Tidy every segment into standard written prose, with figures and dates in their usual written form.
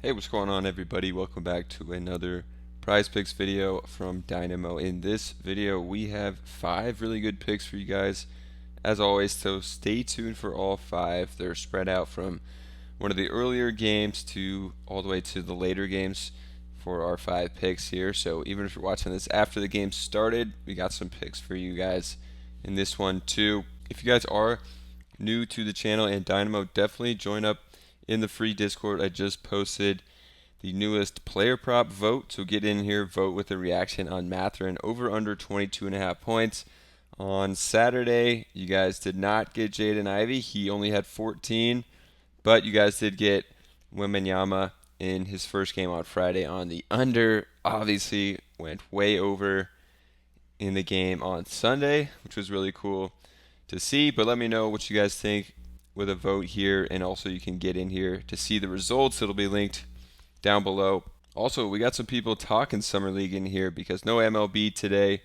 Hey, what's going on, everybody? Welcome back to another prize picks video from Dynamo. In this video, we have 5 really good picks for you guys, as always, so stay tuned for all 5. They're spread out from one of the earlier games to all the way to the later games for our 5 picks here. So even if you're watching this after the game started, we got some picks for you guys in this one too. If you guys are new to the channel and Dynamo, definitely join up in the free Discord. I just posted the newest player prop vote, so get in here, vote with a reaction on Mathurin over under 22.5 points. On Saturday, you guys did not get Jaden Ivey. He only had 14, but you guys did get Wembanyama in his first game on Friday on the under. Obviously, went way over in the game on Sunday, which was really cool to see. But let me know what you guys think with a vote here, and also you can get in here to see the results. It'll be linked down below. Also, we got some people talking Summer League in here because no MLB today,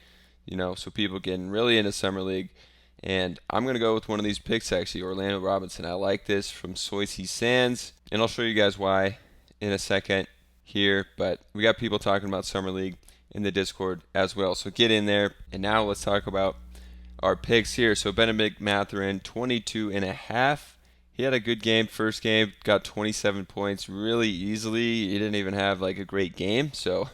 so people getting really into Summer League. And I'm going to go with one of these picks, actually, Orlando Robinson. I like this from Soisy Sands, and I'll show you guys why in a second here. But we got people talking about Summer League in the Discord as well, so get in there. And now let's talk about our picks here. So Benedict Mathurin, 22.5. He had a good game. First game, got 27 points really easily. He didn't even have like a great game. So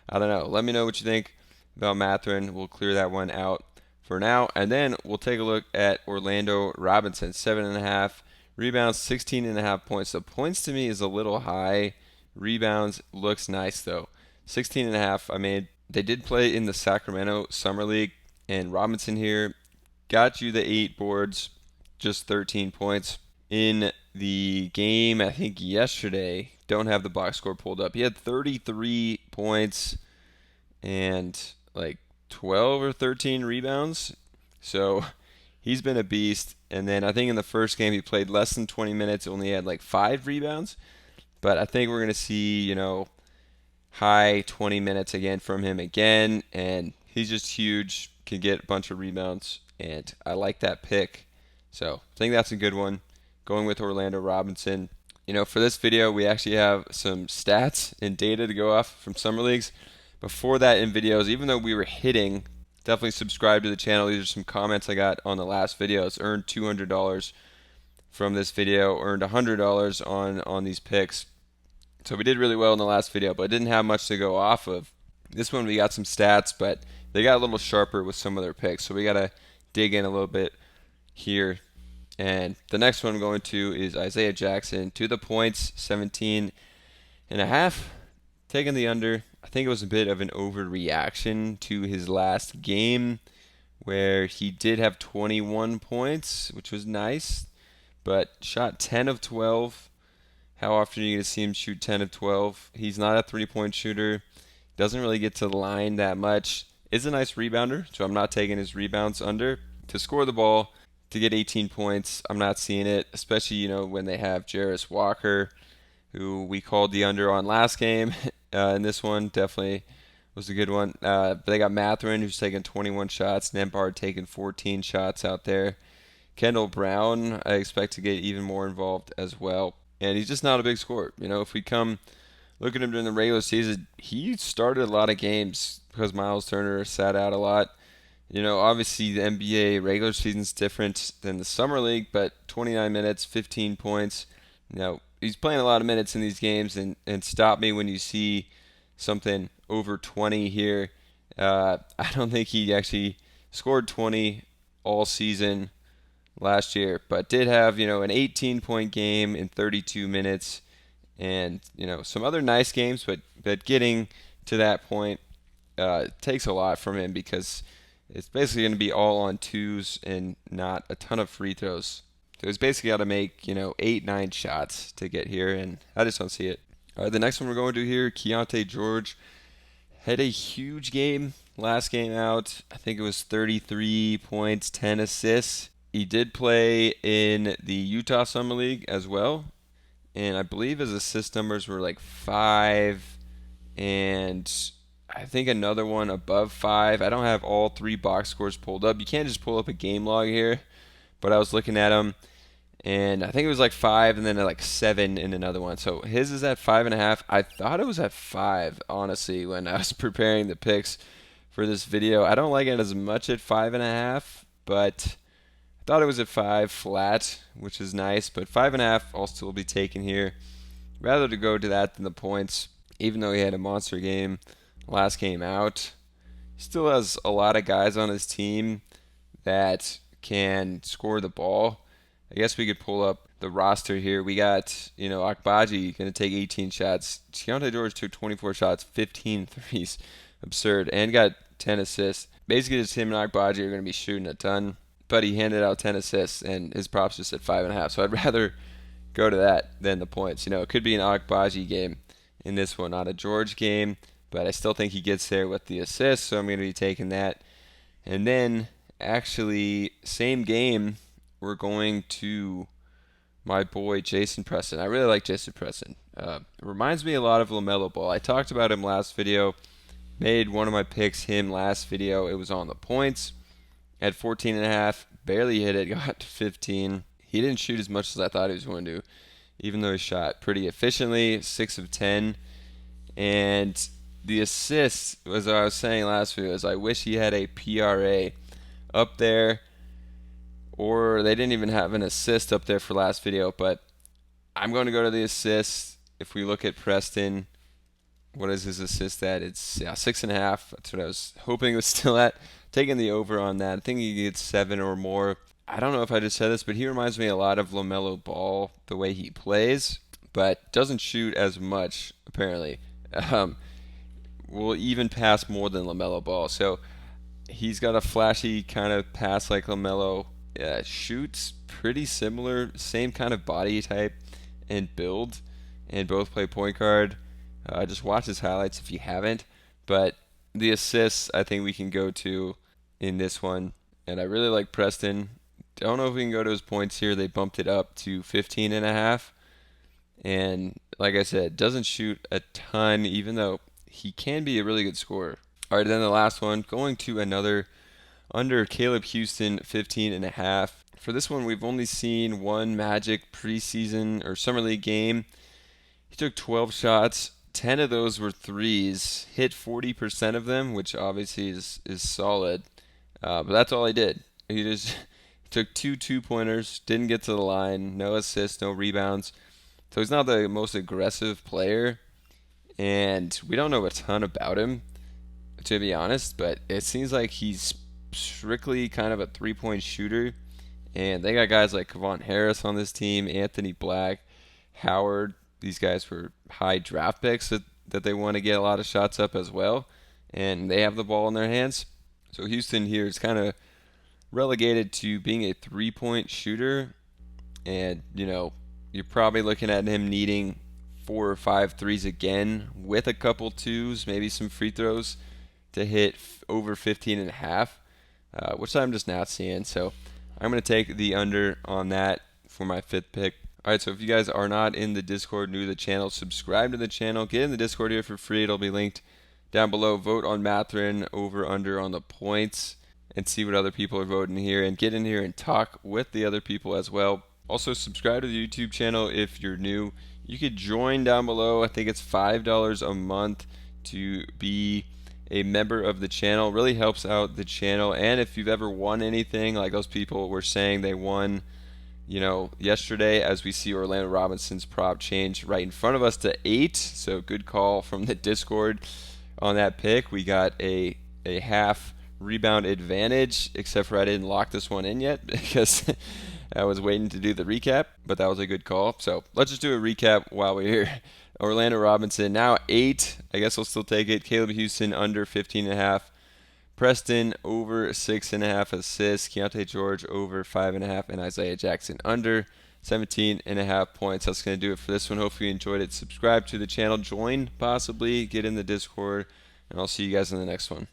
I don't know. Let me know what you think about Mathurin. We'll clear that one out for now. And then we'll take a look at Orlando Robinson, 7.5. Rebounds, 16.5 points. The points to me is a little high. Rebounds looks nice though. 16.5. I mean, they did play in the Sacramento Summer League, and Robinson here got you the 8 boards, just 13 points. In the game, I think yesterday, don't have the box score pulled up. He had 33 points and like 12 or 13 rebounds. So he's been a beast. And then I think in the first game he played less than 20 minutes, only had like 5 rebounds. But I think we're going to see, high 20 minutes again from him again. And he's just huge, can get a bunch of rebounds. And I like that pick. So I think that's a good one. Going with Orlando Robinson. For this video, we actually have some stats and data to go off from summer leagues. Before that, in videos, even though we were hitting, definitely subscribe to the channel. These are some comments I got on the last videos. Earned $200 from this video. Earned $100 on these picks. So we did really well in the last video, but didn't have much to go off of. This one we got some stats, but they got a little sharper with some of their picks. So we got to dig in a little bit here. And the next one I'm going to is Isaiah Jackson to the points, 17.5. Taking the under. I think it was a bit of an overreaction to his last game where he did have 21 points, which was nice, but shot 10 of 12. How often are you going to see him shoot 10 of 12? He's not a three-point shooter. Doesn't really get to the line that much. Is a nice rebounder, so I'm not taking his rebounds under. To score the ball, to get 18 points, I'm not seeing it, especially, when they have Jarris Walker, who we called the under on last game. And this one definitely was a good one. But they got Mathurin, who's taking 21 shots. Nembhard taking 14 shots out there. Kendall Brown, I expect to get even more involved as well. And he's just not a big scorer. If we come look at him during the regular season, he started a lot of games because Miles Turner sat out a lot. Obviously the NBA regular season's different than the summer league, but 29 minutes, 15 points. He's playing a lot of minutes in these games, and stop me when you see something over 20 here. I don't think he actually scored 20 all season last year, but did have, an 18-point game in 32 minutes and, some other nice games, but getting to that point takes a lot from him because it's basically going to be all on twos and not a ton of free throws. So he's basically got to make, 8, 9 shots to get here, and I just don't see it. All right, the next one we're going to here, Chiante George. Had a huge game last game out. I think it was 33 points, 10 assists. He did play in the Utah Summer League as well, and I believe his assist numbers were like 5 and I think another one above 5. I don't have all 3 box scores pulled up. You can't just pull up a game log here, but I was looking at them, and I think it was like 5 and then like 7 in another one. So his is at 5.5. I thought it was at 5, honestly, when I was preparing the picks for this video. I don't like it as much at 5.5, but I thought it was at 5 flat, which is nice. But 5.5 I'll still be taking here. Rather to go to that than the points, even though he had a monster game last game out. He still has a lot of guys on his team that can score the ball. I guess we could pull up the roster here. We got, Akbaji going to take 18 shots. Chiante George took 24 shots, 15 threes. Absurd. And got 10 assists. Basically, just him and Akbaji are going to be shooting a ton. But he handed out 10 assists, and his props just at 5.5. So I'd rather go to that than the points. It could be an Akbaji game in this one, not a George game. But I still think he gets there with the assists, so I'm going to be taking that. And then, actually, same game, we're going to my boy Jason Preston. I really like Jason Preston. It reminds me a lot of LaMelo Ball. I talked about him last video. Made one of my picks him last video. It was on the points at 14.5. Barely hit it. Got to 15. He didn't shoot as much as I thought he was going to, even though he shot pretty efficiently, 6 of 10. And the assist, as I was saying last video, is I wish he had a PRA up there, or they didn't even have an assist up there for last video, but I'm going to go to the assists. If we look at Preston, what is his assist at? It's 6.5. That's what I was hoping it was still at. Taking the over on that. I think he gets 7 or more. I don't know if I just said this, but he reminds me a lot of LaMelo Ball, the way he plays, but doesn't shoot as much, apparently. Will even pass more than LaMelo Ball. So he's got a flashy kind of pass like LaMelo. Shoots pretty similar, same kind of body type and build, and both play point guard. Just watch his highlights if you haven't. But the assists, I think we can go to in this one. And I really like Preston. Don't know if we can go to his points here. They bumped it up to 15.5. And like I said, doesn't shoot a ton, even though he can be a really good scorer. All right, then the last one, going to another under Caleb Houston, 15.5. For this one, we've only seen one Magic preseason or summer league game. He took 12 shots. 10 of those were threes. Hit 40% of them, which obviously is solid. But that's all he did. He just took 2 two-pointers, didn't get to the line, no assists, no rebounds. So he's not the most aggressive player, and we don't know a ton about him, to be honest, but it seems like he's strictly kind of a three-point shooter. And they got guys like Kevon Harris on this team, Anthony Black, Howard. These guys were high draft picks that they want to get a lot of shots up as well. And they have the ball in their hands. So Houston here is kind of relegated to being a three-point shooter. And, you're probably looking at him needing 4 or 5 threes again with a couple twos, maybe some free throws to hit over 15.5, which I'm just not seeing. So I'm going to take the under on that for my 5th pick. All right, so if you guys are not in the Discord, new to the channel, subscribe to the channel. Get in the Discord here for free. It'll be linked down below. Vote on Mathurin over under on the points and see what other people are voting here. And get in here and talk with the other people as well. Also, subscribe to the YouTube channel if you're new. You could join down below. I think it's $5 a month to be a member of the channel. Really helps out the channel. And if you've ever won anything, like those people were saying they won, yesterday, as we see Orlando Robinson's prop change right in front of us to 8. So good call from the Discord on that pick. We got a half rebound advantage, except for I didn't lock this one in yet because I was waiting to do the recap, but that was a good call. So let's just do a recap while we're here. Orlando Robinson now 8. I guess I'll still take it. Caleb Houston under 15.5. Preston over 6.5 assists. Chiante George over 5.5, and Isaiah Jackson under 17.5 points. That's going to do it for this one. Hopefully you enjoyed it. Subscribe to the channel, join possibly, get in the Discord, and I'll see you guys in the next one.